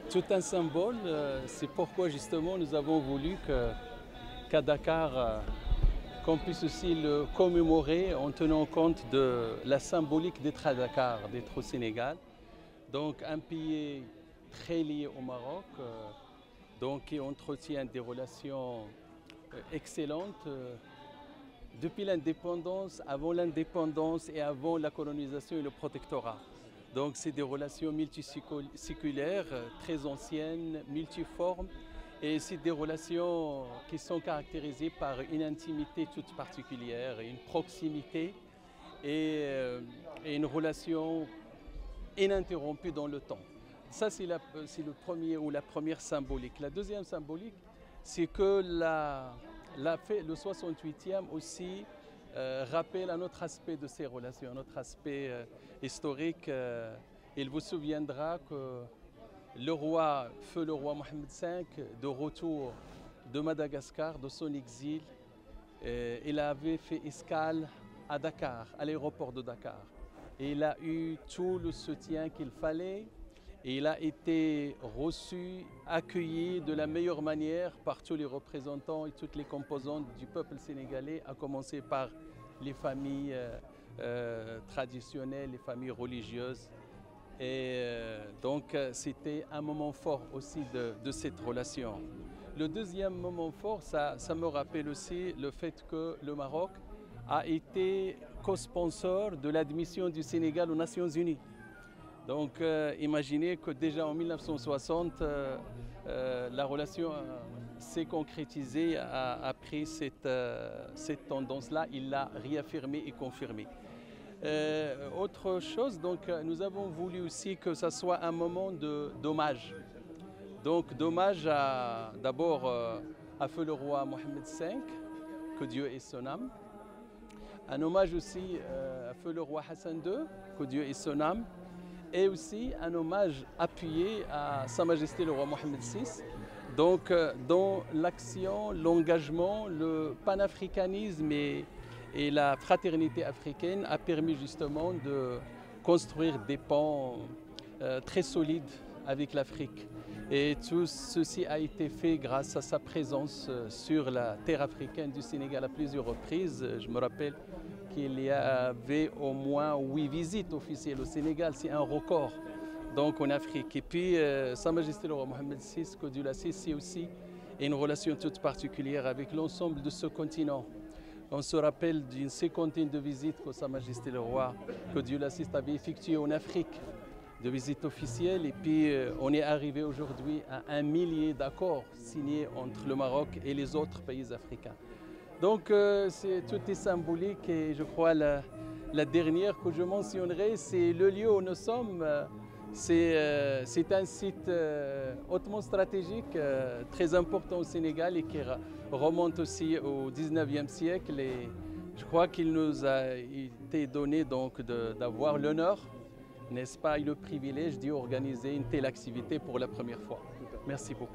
tout un symbole. C'est pourquoi justement nous avons voulu qu'à Dakar, qu'on puisse aussi le commémorer en tenant compte de la symbolique d'être à Dakar, d'être au Sénégal. Donc un pays très lié au Maroc, donc qui entretient des relations excellentes depuis l'indépendance, avant l'indépendance et avant la colonisation et le protectorat. Donc c'est des relations multiséculaires, très anciennes, multiformes, et c'est des relations qui sont caractérisées par une intimité toute particulière, une proximité et une relation ininterrompue dans le temps. Ça c'est le premier ou la première symbolique. La deuxième symbolique, c'est que le 68e aussi rappelle un autre aspect de ces relations, un autre aspect historique. Il vous souviendra que le roi, feu le roi Mohamed V, de retour de Madagascar, de son exil, il avait fait escale à Dakar, à l'aéroport de Dakar. Et il a eu tout le soutien qu'il fallait. Et il a été reçu, accueilli de la meilleure manière par tous les représentants et toutes les composantes du peuple sénégalais, à commencer par les familles traditionnelles, les familles religieuses. Et donc c'était un moment fort aussi de cette relation. Le deuxième moment fort, ça me rappelle aussi le fait que le Maroc a été co-sponsor de l'admission du Sénégal aux Nations Unies. Donc imaginez que déjà en 1960, la relation s'est concrétisée, a pris cette tendance-là, il l'a réaffirmée et confirmée. Autre chose, donc nous avons voulu aussi que ça soit un moment d'hommage. Donc d'hommage d'abord à feu le roi Mohamed V, que Dieu ait son âme. Un hommage aussi à feu le roi Hassan II, que Dieu ait son âme. Et aussi un hommage appuyé à Sa Majesté le roi Mohamed VI, donc dans l'action, l'engagement, le panafricanisme et la fraternité africaine a permis justement de construire des ponts très solides avec l'Afrique. Et tout ceci a été fait grâce à sa présence sur la terre africaine du Sénégal à plusieurs reprises. Je me rappelle qu'il y avait au moins 8 visites officielles au Sénégal, c'est un record donc en Afrique. Et puis Sa Majesté le roi Mohamed VI, que Dieu l'assiste, c'est aussi une relation toute particulière avec l'ensemble de ce continent. On se rappelle d'une cinquantaine de visites que Sa Majesté le roi, que Dieu l'assiste, avait effectuées en Afrique, de visites officielles. Et puis on est arrivé aujourd'hui à 1 millier d'accords signés entre le Maroc et les autres pays africains. Donc tout est symbolique et je crois la dernière que je mentionnerai, c'est le lieu où nous sommes. C'est un site hautement stratégique, très important au Sénégal et qui remonte aussi au 19e siècle. Et je crois qu'il nous a été donné donc d'avoir l'honneur, n'est-ce pas, et le privilège d'y organiser une telle activité pour la première fois. Merci beaucoup.